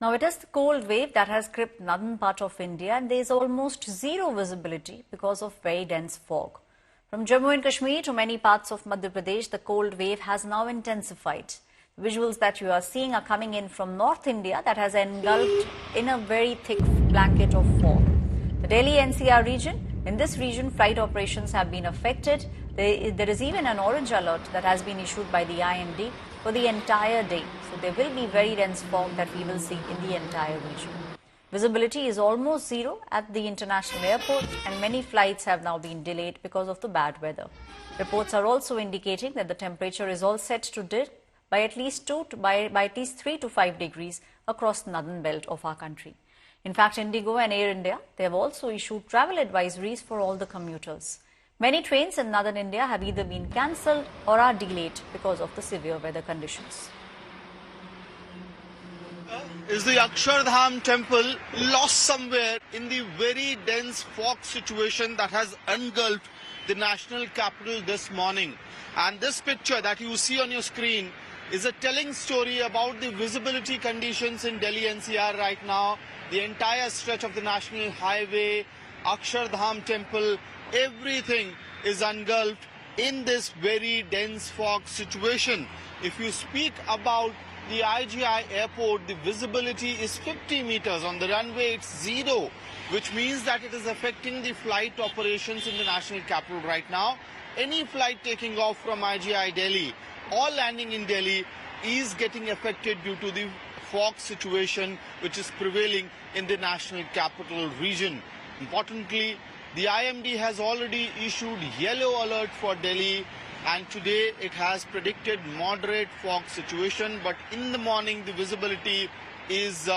Now, it is the cold wave that has gripped northern part of India, and there is almost zero visibility because of very dense fog. From Jammu and Kashmir to many parts of Madhya Pradesh, the cold wave has now intensified. The visuals that you are seeing are coming in from North India that has engulfed in a very thick blanket of fog. The Delhi NCR region, in this region, flight operations have been affected. There is even an orange alert that has been issued by the IMD for the entire day. So there will be very dense fog that we will see in the entire region. Visibility is almost zero at the international airport, and many flights have now been delayed because of the bad weather. Reports are also indicating that the temperature is all set to dip by at least 3 to 5 degrees across the northern belt of our country. In fact, Indigo and Air India, they have also issued travel advisories for all the commuters. Many trains in northern India have either been cancelled or are delayed because of the severe weather conditions. Is the Akshardham temple lost somewhere in the very dense fog situation that has engulfed the national capital this morning? And this picture that you see on your screen is a telling story about the visibility conditions in Delhi NCR right now. The entire stretch of the national highway, Akshardham temple, everything is engulfed in this very dense fog situation. If you speak about the IGI airport, the visibility is 50 meters. On the runway, it's zero, which means that it is affecting the flight operations in the national capital right now. Any flight taking off from IGI Delhi or landing in Delhi is getting affected due to the fog situation which is prevailing in the national capital region. Importantly, the IMD has already issued yellow alert for Delhi, and today it has predicted moderate fog situation, but in the morning the visibility is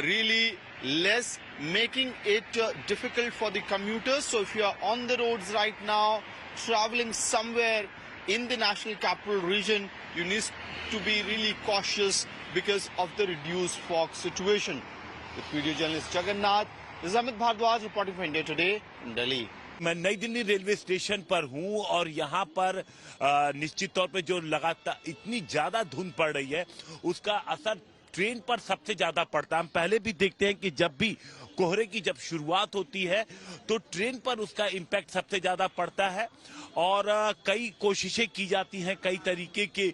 really less, making it difficult for the commuters. So if you are on the roads right now, traveling somewhere in the national capital region, you need to be really cautious because of the reduced fog situation. With video journalist Jagannath, this is Amit Bhardwaj reporting for India Today in Delhi. मैं नई Delhi railway station पर हूं और यहां पर निश्चित तौर पे जो लगातार इतनी ज्यादा धुंध पड़ रही है उसका असर ट्रेन पर सबसे ज्यादा पड़ता है। हम पहले भी देखते हैं कि जब भी कोहरे की जब शुरुआत होती है तो ट्रेन पर उसका इम्पैक्ट सबसे ज्यादा पड़ता है और कई कोशिशें की जाती हैं, कई तरीके के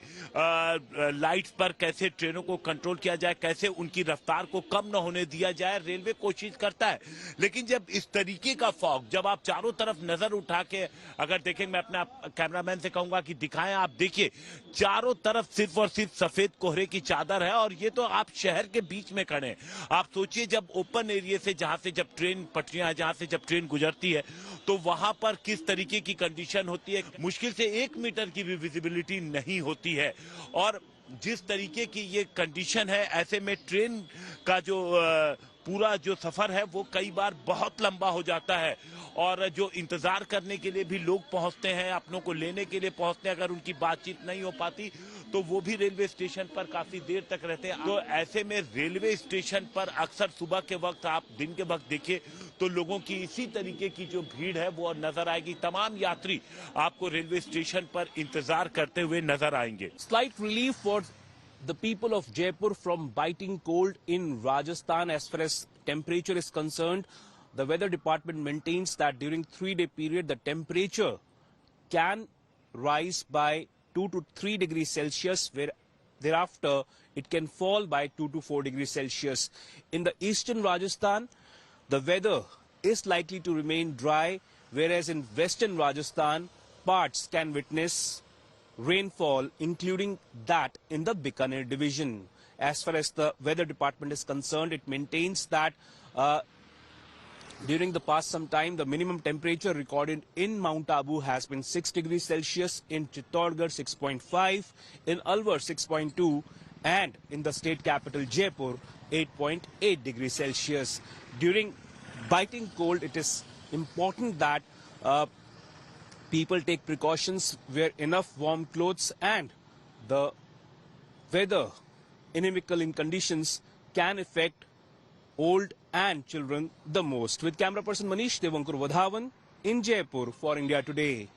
लाइट्स पर कैसे ट्रेनों को कंट्रोल किया जाए, कैसे उनकी रफ्तार को कम न होने दिया जाए, रेलवे कोशिश करता है। लेकिन जब इस तरीके का फॉग, जब आप चारों तरफ नजर उठा के अगर देखें, मैं अपना कैमरामैन से कहूंगा कि दिखाएं, आप देखिए चारों तरफ सिर्फ और सिर्फ सफेद कोहरे की चादर है और ये तो आप शहर के बीच में खड़े हैं। आप सोचिए जब ओपन एरिया से जहां से जब ट्रेन पटरियां, जहां से जब ट्रेन गुजरती है तो वहां पर किस तरीके की कंडीशन होती है। मुश्किल से 1 मीटर की भी विजिबिलिटी नहीं होती है और जिस तरीके की ये कंडीशन है, ऐसे में ट्रेन का जो पूरा जो सफर है वो कई बार बहुत लंबा हो जाता है और जो इंतजार करने के लिए भी लोग पहुंचते हैं, अपनों को लेने के लिए पहुंचते हैं, अगर उनकी बातचीत नहीं हो पाती तो वो भी रेलवे स्टेशन पर काफी देर तक रहते हैं। तो ऐसे में रेलवे स्टेशन पर अक्सर सुबह के वक्त, आप दिन के वक्त देखिए तो लोगों की इसी तरीके की जो भीड़ है वो नजर आएगी। तमाम यात्री आपको रेलवे स्टेशन पर इंतजार करते हुए नजर आएंगे। Slight relief for the people of Jaipur from biting cold in Rajasthan as far as temperature is concerned. The weather department maintains that during 3-day period the temperature can rise by 2 to 3 degrees Celsius, where thereafter it can fall by 2 to 4 degrees Celsius. In the eastern Rajasthan, the weather is likely to remain dry, whereas in western Rajasthan, parts can witness rainfall, including that in the Bikaner division. As far as the weather department is concerned, it maintains that during the past some time, the minimum temperature recorded in Mount Abu has been 6 degrees Celsius, in Chittorgarh 6.5, in Alwar 6.2, and in the state capital Jaipur 8.8 degrees Celsius. During biting cold, it is important that people take precautions, wear enough warm clothes, and the weather inimical in conditions can affect old and children the most. With camera person Manish Devankur Vadhavan in Jaipur for India Today.